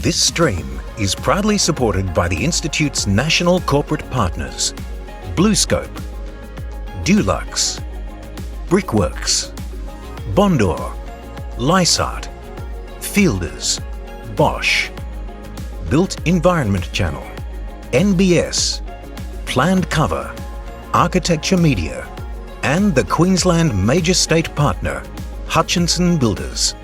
This stream is proudly supported by the Institute's national corporate partners, BlueScope, Dulux, BRICKWORKS, Bondor, Lysart, Fielders, Bosch, Built Environment Channel, NBS, Planned Cover, Architecture Media, and the Queensland major state partner, Hutchinson Builders.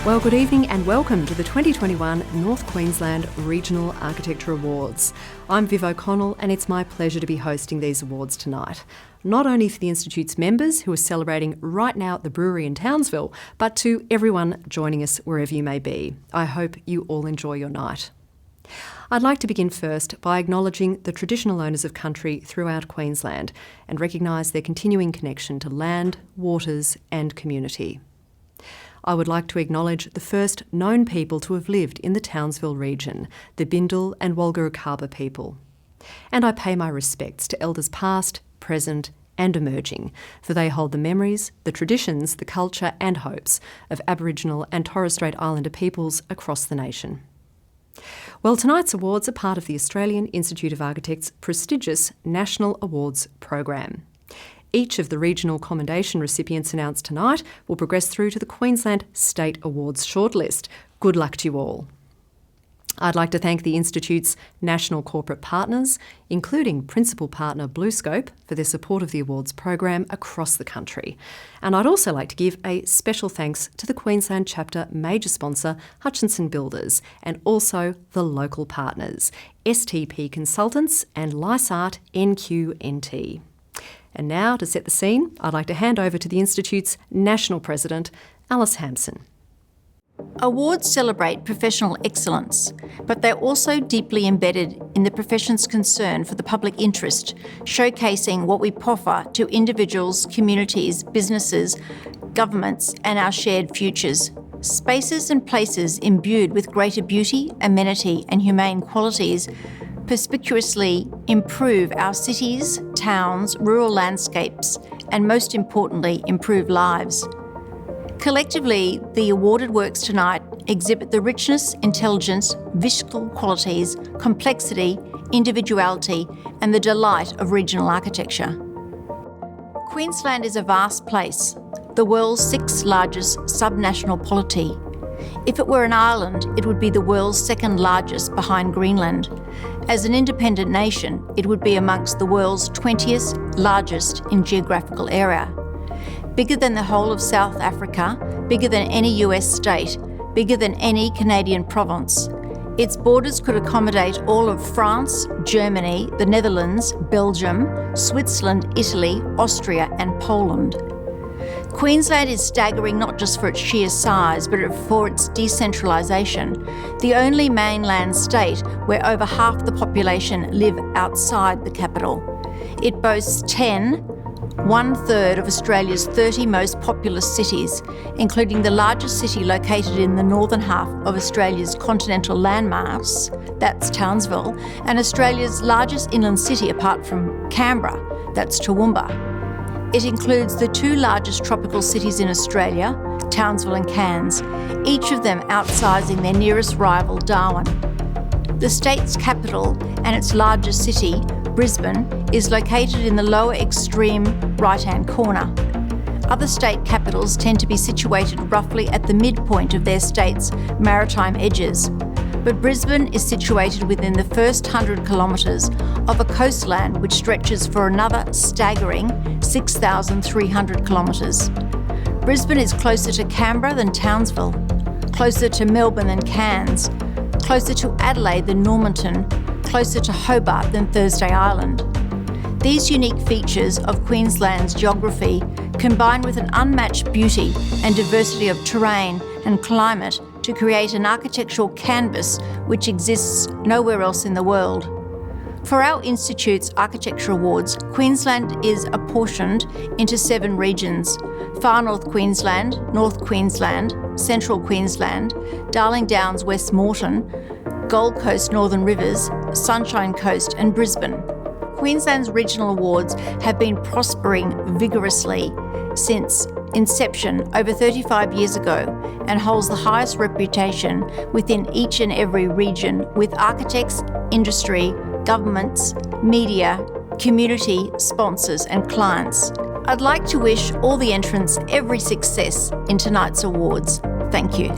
Well, good evening and welcome to the 2021 North Queensland Regional Architecture Awards. I'm Viv O'Connell and it's my pleasure to be hosting these awards tonight. Not only for the Institute's members who are celebrating right now at the brewery in Townsville, but to everyone joining us wherever you may be. I hope you all enjoy your night. I'd like to begin first by acknowledging the traditional owners of country throughout Queensland and recognise their continuing connection to land, waters and community. I would like to acknowledge the first known people to have lived in the Townsville region, the Bindal and Walgurukaba people. And I pay my respects to elders past, present and emerging, for they hold the memories, the traditions, the culture and hopes of Aboriginal and Torres Strait Islander peoples across the nation. Well, tonight's awards are part of the Australian Institute of Architects' prestigious National Awards program. Each of the regional commendation recipients announced tonight will progress through to the Queensland State Awards shortlist. Good luck to you all. I'd like to thank the Institute's national corporate partners, including principal partner BlueScope, for their support of the awards program across the country. And I'd also like to give a special thanks to the Queensland chapter major sponsor, Hutchinson Builders, and also the local partners, STP Consultants and Lysart NQNT. And now, to set the scene, I'd like to hand over to the Institute's National President, Alice Hampson. Awards celebrate professional excellence, but they're also deeply embedded in the profession's concern for the public interest, showcasing what we proffer to individuals, communities, businesses, governments, and our shared futures. Spaces and places imbued with greater beauty, amenity, and humane qualities perspicuously improve our cities, towns, rural landscapes, and most importantly, improve lives. Collectively, the awarded works tonight exhibit the richness, intelligence, visceral qualities, complexity, individuality, and the delight of regional architecture. Queensland is a vast place, the world's sixth largest subnational polity. If it were an island, it would be the world's second largest behind Greenland. As an independent nation, it would be amongst the world's 20th largest in geographical area. Bigger than the whole of South Africa, bigger than any US state, bigger than any Canadian province. Its borders could accommodate all of France, Germany, the Netherlands, Belgium, Switzerland, Italy, Austria and Poland. Queensland is staggering not just for its sheer size, but for its decentralisation, the only mainland state where over half the population live outside the capital. It boasts 1/3 of Australia's 30 most populous cities, including the largest city located in the northern half of Australia's continental landmass, that's Townsville, and Australia's largest inland city apart from Canberra, that's Toowoomba. It includes the two largest tropical cities in Australia, Townsville and Cairns, each of them outsizing their nearest rival, Darwin. The state's capital and its largest city, Brisbane, is located in the lower extreme right-hand corner. Other state capitals tend to be situated roughly at the midpoint of their state's maritime edges, but Brisbane is situated within the first 100 kilometres of a coastline which stretches for another staggering 6,300 kilometres. Brisbane is closer to Canberra than Townsville, closer to Melbourne than Cairns, closer to Adelaide than Normanton, closer to Hobart than Thursday Island. These unique features of Queensland's geography combine with an unmatched beauty and diversity of terrain and climate to create an architectural canvas which exists nowhere else in the world. For our Institute's Architecture Awards, Queensland is apportioned into 7 regions: Far North Queensland, North Queensland, Central Queensland, Darling Downs, West Moreton, Gold Coast, Northern Rivers, Sunshine Coast and Brisbane. Queensland's regional awards have been prospering vigorously since inception over 35 years ago and holds the highest reputation within each and every region with architects, industry, governments, media, community, sponsors and clients. I'd like to wish all the entrants every success in tonight's awards. Thank you.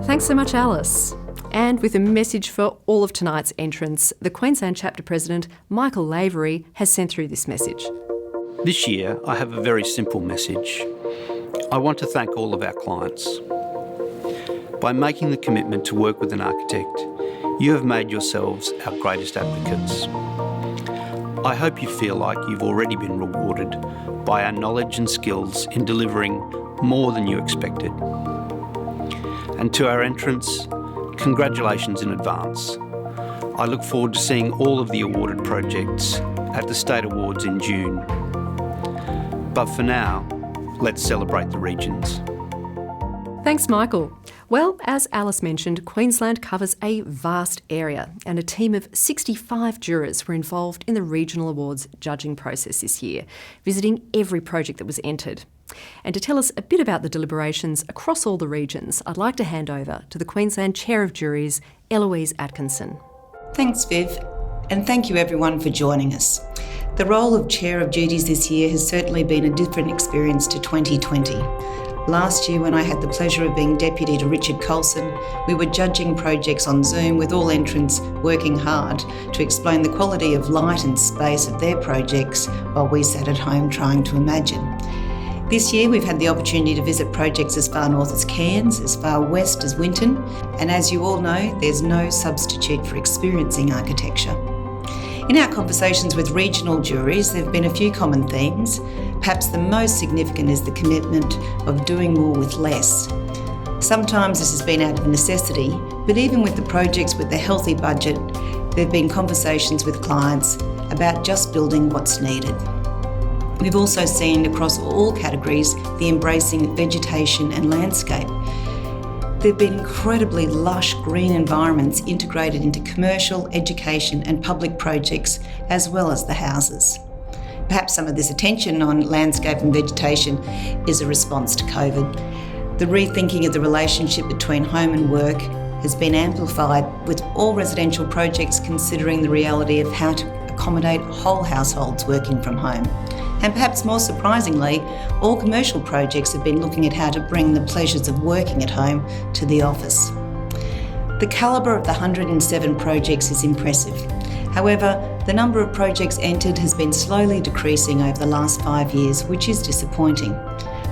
Thanks so much, Alice. And with a message for all of tonight's entrants, the Queensland Chapter President, Michael Lavery, has sent through this message. This year, I have a very simple message. I want to thank all of our clients. By making the commitment to work with an architect, you have made yourselves our greatest advocates. I hope you feel like you've already been rewarded by our knowledge and skills in delivering more than you expected. And to our entrants, congratulations in advance. I look forward to seeing all of the awarded projects at the State Awards in June. But for now, let's celebrate the regions. Thanks, Michael. Well, as Alice mentioned, Queensland covers a vast area and a team of 65 jurors were involved in the Regional Awards judging process this year, visiting every project that was entered. And to tell us a bit about the deliberations across all the regions, I'd like to hand over to the Queensland Chair of Juries, Eloise Atkinson. Thanks, Viv, and thank you everyone for joining us. The role of Chair of Duties this year has certainly been a different experience to 2020. Last year, when I had the pleasure of being Deputy to Richard Colson, we were judging projects on Zoom with all entrants working hard to explain the quality of light and space of their projects while we sat at home trying to imagine. This year we've had the opportunity to visit projects as far north as Cairns, as far west as Winton, and as you all know, there's no substitute for experiencing architecture. In our conversations with regional juries, there have been a few common themes. Perhaps the most significant is the commitment of doing more with less. Sometimes this has been out of necessity, but even with the projects with a healthy budget, there have been conversations with clients about just building what's needed. We've also seen across all categories the embracing of vegetation and landscape. There have been incredibly lush green environments integrated into commercial, education and public projects, as well as the houses. Perhaps some of this attention on landscape and vegetation is a response to COVID. The rethinking of the relationship between home and work has been amplified, with all residential projects considering the reality of how to accommodate whole households working from home. And perhaps more surprisingly, all commercial projects have been looking at how to bring the pleasures of working at home to the office. The calibre of the 107 projects is impressive. However, the number of projects entered has been slowly decreasing over the last 5 years, which is disappointing.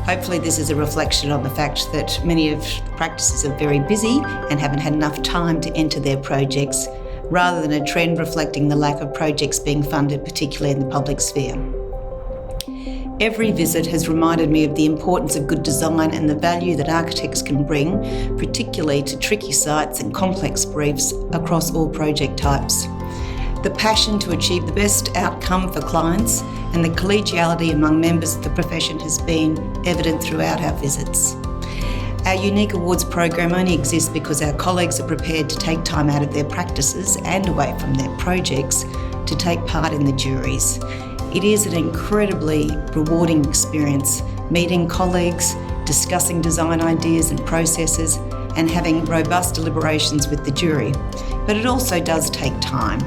Hopefully this is a reflection on the fact that many of the practices are very busy and haven't had enough time to enter their projects, rather than a trend reflecting the lack of projects being funded, particularly in the public sphere. Every visit has reminded me of the importance of good design and the value that architects can bring, particularly to tricky sites and complex briefs across all project types. The passion to achieve the best outcome for clients and the collegiality among members of the profession has been evident throughout our visits. Our unique awards program only exists because our colleagues are prepared to take time out of their practices and away from their projects to take part in the juries. It is an incredibly rewarding experience, meeting colleagues, discussing design ideas and processes, and having robust deliberations with the jury. But it also does take time.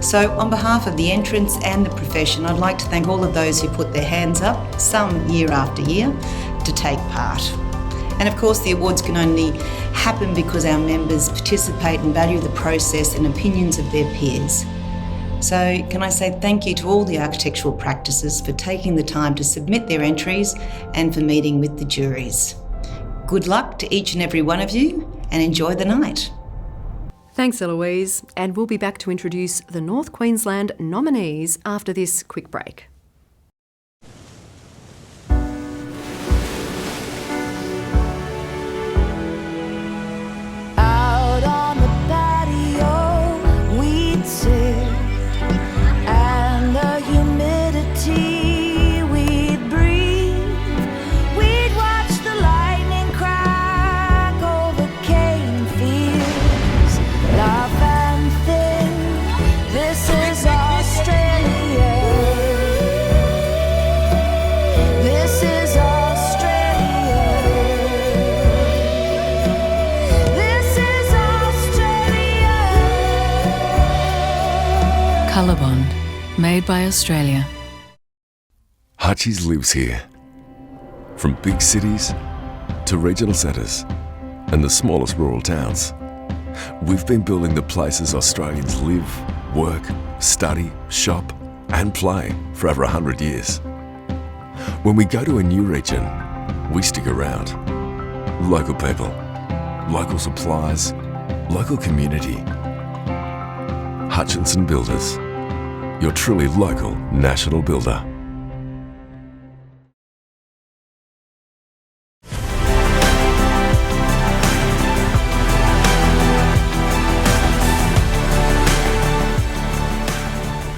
So on behalf of the entrants and the profession, I'd like to thank all of those who put their hands up, some year after year, to take part. And of course, the awards can only happen because our members participate and value the process and opinions of their peers. So can I say thank you to all the architectural practices for taking the time to submit their entries and for meeting with the juries. Good luck to each and every one of you, and enjoy the night. Thanks, Eloise. And we'll be back to introduce the North Queensland nominees after this quick break. Out on the patio, we'd sit, and the humidity we'd breathe. We'd watch the lightning crack over cane fields, laugh and think, this is Australia. This is Australia. This is Australia. Colorbond, made by Australia. Hutchies lives here. From big cities to regional centres and the smallest rural towns. We've been building the places Australians live, work, study, shop and play for over 100 years. When we go to a new region, we stick around. Local people, local supplies, local community. Hutchinson Builders, your truly local national builder.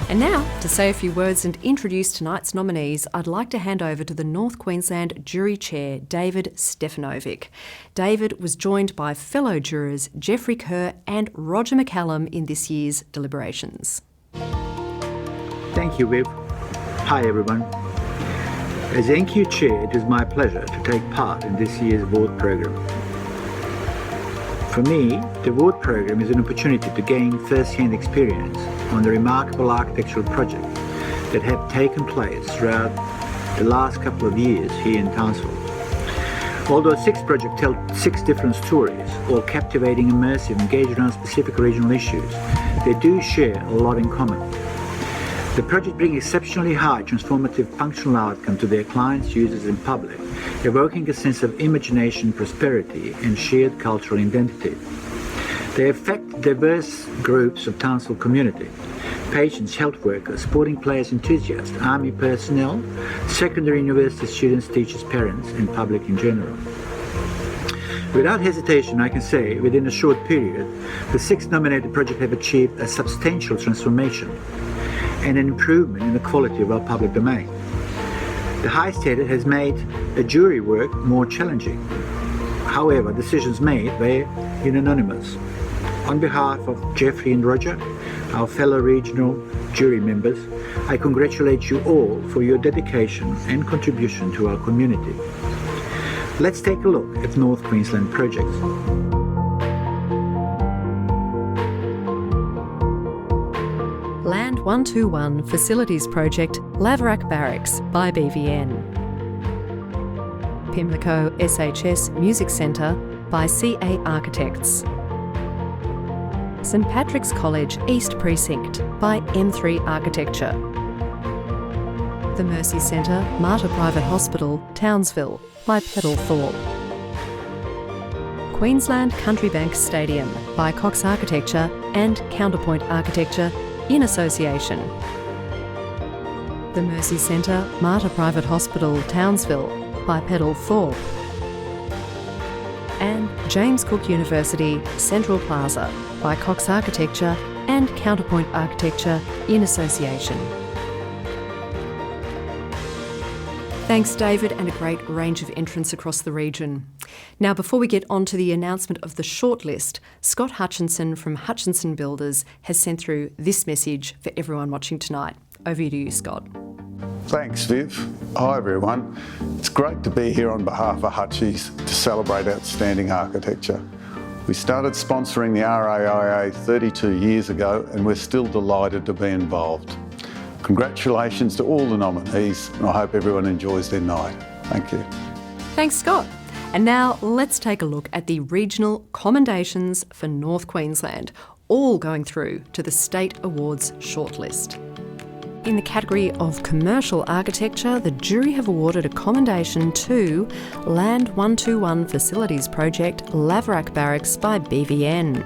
And now, to say a few words and introduce tonight's nominees, I'd like to hand over to the North Queensland Jury Chair, David Stefanovic. David was joined by fellow jurors Jeffrey Kerr and Roger McCallum in this year's deliberations. Thank you, Viv. Hi, everyone. As NQ Chair, it is my pleasure to take part in this year's award program. For me, the award program is an opportunity to gain first-hand experience on the remarkable architectural projects that have taken place throughout the last couple of years here in Townsville. Although 6 projects tell 6 different stories, all captivating, immersive, engaged around specific regional issues, they do share a lot in common. The projects bring exceptionally high transformative functional outcome to their clients, users and public, evoking a sense of imagination, prosperity and shared cultural identity. They affect diverse groups of Townsville community: patients, health workers, sporting players, enthusiasts, army personnel, secondary university students, teachers, parents and public in general. Without hesitation, I can say within a short period, the 6 nominated projects have achieved a substantial transformation and an improvement in the quality of our public domain. The high standard has made a jury work more challenging. However, decisions made were unanimous. On behalf of Jeffrey and Roger, our fellow regional jury members, I congratulate you all for your dedication and contribution to our community. Let's take a look at North Queensland projects. Land 121 Facilities Project, Laverack Barracks by BVN. Pimlico SHS Music Centre by CA Architects. St Patrick's College East Precinct by M3 Architecture. The Mercy Centre Mater Private Hospital, Townsville by Peddle Thorpe. Queensland Country Bank Stadium by Cox Architecture and Counterpoint Architecture in association. The Mercy Centre Mater Private Hospital, Townsville by Peddle Thorpe. And James Cook University Central Plaza by Cox Architecture and Counterpoint Architecture in association. Thanks, David, and a great range of entrants across the region. Now, before we get on to the announcement of the shortlist, Scott Hutchinson from Hutchinson Builders has sent through this message for everyone watching tonight. Over to you, Scott. Thanks, Viv. Hi, everyone. It's great to be here on behalf of Hutchies to celebrate outstanding architecture. We started sponsoring the RAIA 32 years ago and we're still delighted to be involved. Congratulations to all the nominees and I hope everyone enjoys their night. Thank you. Thanks, Scott. And now let's take a look at the regional commendations for North Queensland, all going through to the State Awards shortlist. In the category of commercial architecture, the jury have awarded a commendation to Land 121 Facilities Project Laverack Barracks by BVN.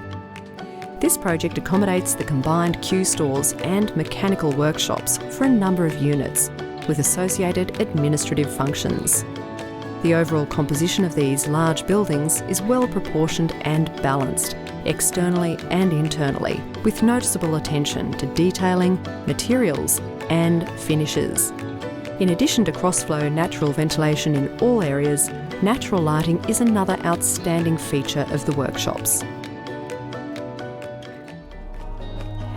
This project accommodates the combined Q stores and mechanical workshops for a number of units, with associated administrative functions. The overall composition of these large buildings is well proportioned and balanced, externally and internally, with noticeable attention to detailing, materials and finishes. In addition to cross-flow natural ventilation in all areas, natural lighting is another outstanding feature of the workshops.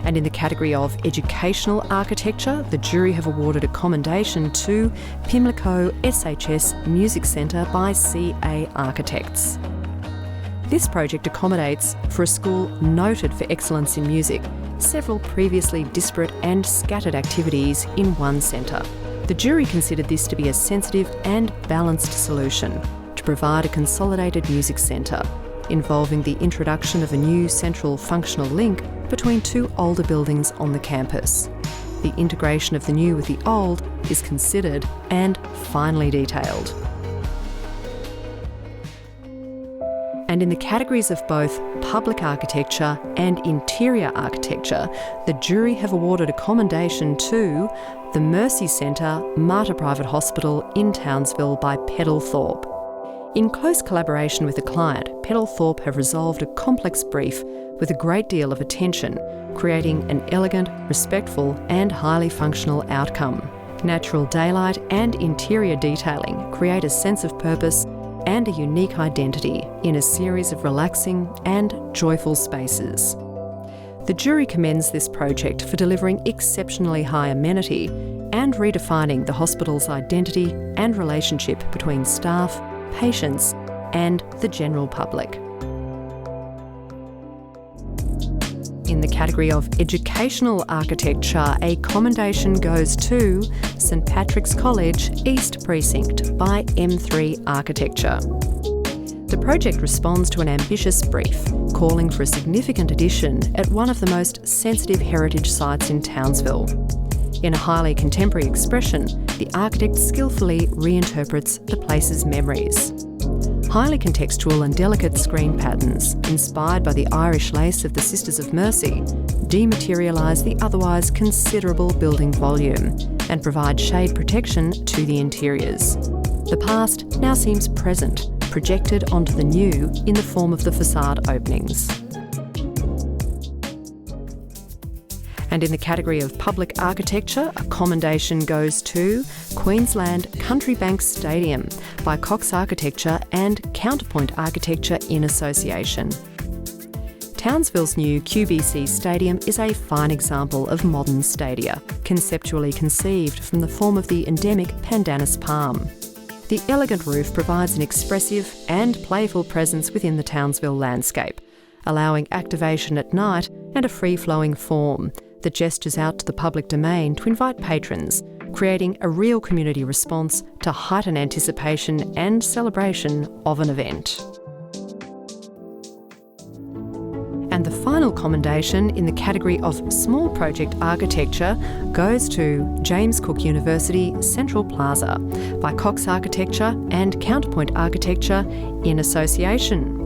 And in the category of educational architecture, the jury have awarded a commendation to Pimlico SHS Music Centre by CA Architects. This project accommodates, for a school noted for excellence in music, several previously disparate and scattered activities in one centre. The jury considered this to be a sensitive and balanced solution to provide a consolidated music centre, involving the introduction of a new central functional link between two older buildings on the campus. The integration of the new with the old is considered and finely detailed. And in the categories of both public architecture and interior architecture, the jury have awarded a commendation to the Mercy Centre Mater Private Hospital in Townsville by Peddlethorpe. In close collaboration with the client, Peddlethorpe have resolved a complex brief with a great deal of attention, creating an elegant, respectful and highly functional outcome. Natural daylight and interior detailing create a sense of purpose and a unique identity in a series of relaxing and joyful spaces. The jury commends this project for delivering exceptionally high amenity and redefining the hospital's identity and relationship between staff, patients and the general public. In the category of educational architecture, a commendation goes to St Patrick's College East Precinct by M3 Architecture. The project responds to an ambitious brief calling for a significant addition at one of the most sensitive heritage sites in Townsville. In a highly contemporary expression, the architect skillfully reinterprets the place's memories. Highly contextual and delicate screen patterns, inspired by the Irish lace of the Sisters of Mercy, dematerialise the otherwise considerable building volume and provide shade protection to the interiors. The past now seems present, projected onto the new in the form of the facade openings. And in the category of public architecture, a commendation goes to Queensland Country Bank Stadium by Cox Architecture and Counterpoint Architecture in association. Townsville's new QBC Stadium is a fine example of modern stadia, conceptually conceived from the form of the endemic pandanus palm. The elegant roof provides an expressive and playful presence within the Townsville landscape, allowing activation at night and a free-flowing form that gestures out to the public domain to invite patrons, creating a real community response to heighten anticipation and celebration of an event. And the final commendation in the category of small project architecture goes to James Cook University Central Plaza by Cox Architecture and Counterpoint Architecture in association.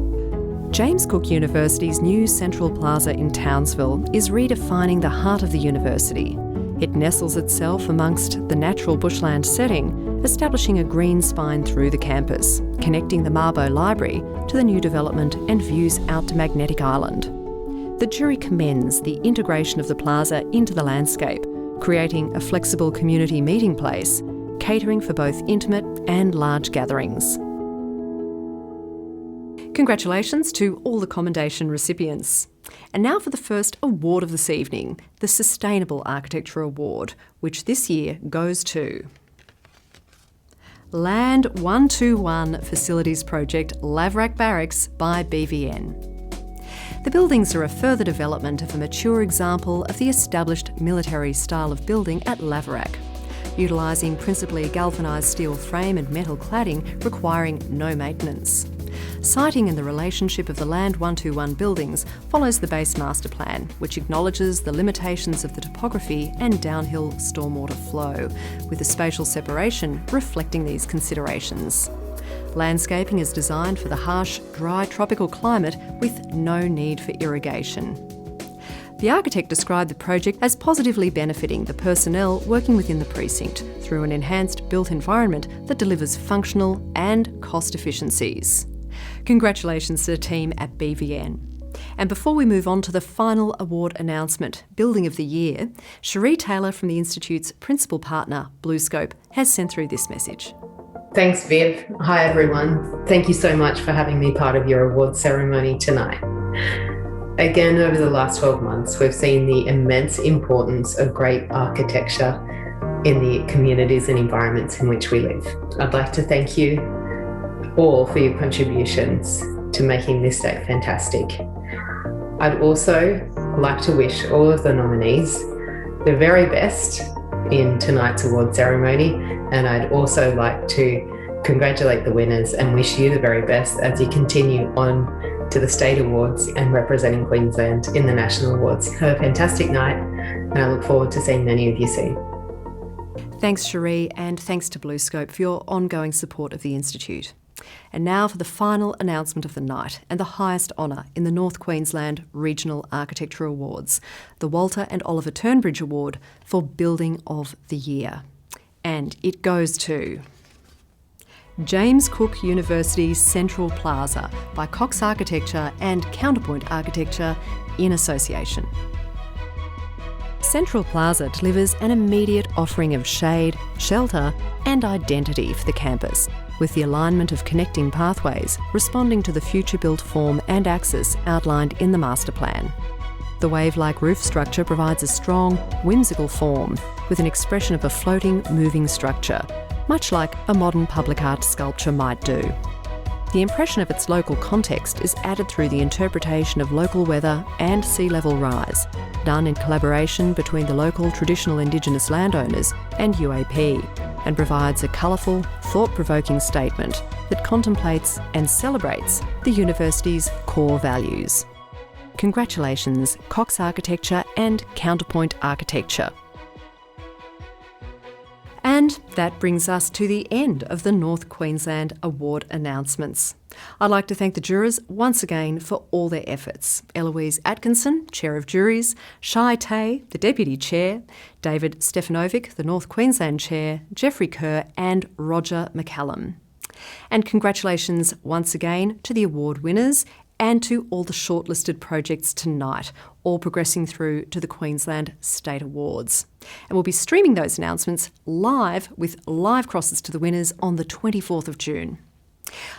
James Cook University's new Central Plaza in Townsville is redefining the heart of the university. It nestles itself amongst the natural bushland setting, establishing a green spine through the campus, connecting the Marbo Library to the new development and views out to Magnetic Island. The jury commends the integration of the plaza into the landscape, creating a flexible community meeting place, catering for both intimate and large gatherings. Congratulations to all the commendation recipients. And now for the first award of this evening, the Sustainable Architecture Award, which this year goes to Land 121 Facilities Project Laverack Barracks by BVN. The buildings are a further development of a mature example of the established military style of building at Laverack, utilising principally galvanised steel frame and metal cladding requiring no maintenance. citing in the relationship of the Land 121 buildings follows the base master plan, which acknowledges the limitations of the topography and downhill stormwater flow, with the spatial separation reflecting these considerations. Landscaping is designed for the harsh, dry tropical climate with no need for irrigation. The architect described the project as positively benefiting the personnel working within the precinct through an enhanced built environment that delivers functional and cost efficiencies. Congratulations to the team at BVN. And before we move on to the final award announcement, Building of the Year, Cherie Taylor from the Institute's principal partner, BlueScope, has sent through this message. Thanks, Viv. Hi, everyone. Thank you so much for having me part of your award ceremony tonight. Again, over the last 12 months, we've seen the immense importance of great architecture in the communities and environments in which we live. I'd like to thank you all for your contributions to making this day fantastic. I'd also like to wish all of the nominees the very best in tonight's award ceremony, and I'd also like to congratulate the winners and wish you the very best as you continue on to the State Awards and representing Queensland in the National Awards. Have a fantastic night, and I look forward to seeing many of you soon. Thanks, Cherie, and thanks to BlueScope for your ongoing support of the Institute. And now for the final announcement of the night and the highest honour in the North Queensland Regional Architecture Awards, the Walter and Oliver Turnbridge Award for Building of the Year. And it goes to James Cook University's Central Plaza by Cox Architecture and Counterpoint Architecture in association. Central Plaza delivers an immediate offering of shade, shelter and identity for the campus, with the alignment of connecting pathways responding to the future-built form and axis outlined in the master plan. The wave-like roof structure provides a strong, whimsical form with an expression of a floating, moving structure, much like a modern public art sculpture might do. The impression of its local context is added through the interpretation of local weather and sea level rise, done in collaboration between the local traditional Indigenous landowners and UAP, and provides a colourful, thought-provoking statement that contemplates and celebrates the university's core values. Congratulations, Cox Architecture and Counterpoint Architecture. And that brings us to the end of the North Queensland Award announcements. I'd like to thank the jurors once again for all their efforts. Eloise Atkinson, Chair of Juries, Shai Tay, the Deputy Chair, David Stefanovic, the North Queensland Chair, Jeffrey Kerr and Roger McCallum. And congratulations once again to the award winners and to all the shortlisted projects tonight, all progressing through to the Queensland State Awards. And we'll be streaming those announcements live with live crosses to the winners on the 24th of June.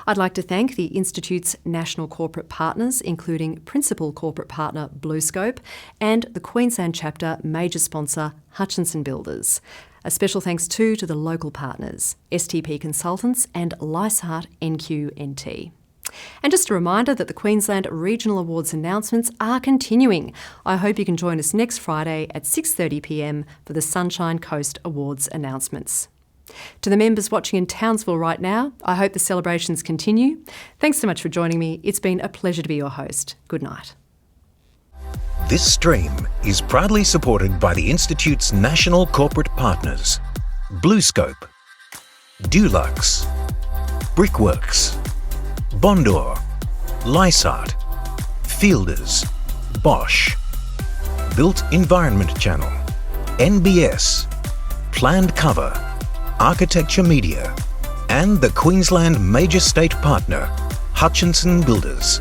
I'd like to thank the Institute's national corporate partners, including Principal Corporate Partner BlueScope and the Queensland Chapter major sponsor Hutchinson Builders. A special thanks too to the local partners, STP Consultants and Lysart NQNT. And just a reminder that the Queensland Regional Awards announcements are continuing. I hope you can join us next Friday at 6:30pm for the Sunshine Coast Awards announcements. To the members watching in Townsville right now, I hope the celebrations continue. Thanks so much for joining me. It's been a pleasure to be your host. Good night. This stream is proudly supported by the Institute's national corporate partners, BlueScope, Dulux, BRICKWORKS, Bondor, Lysart, Fielders, Bosch, Built Environment Channel, NBS, Planned Cover, Architecture Media, and the Queensland major state partner, Hutchinson Builders.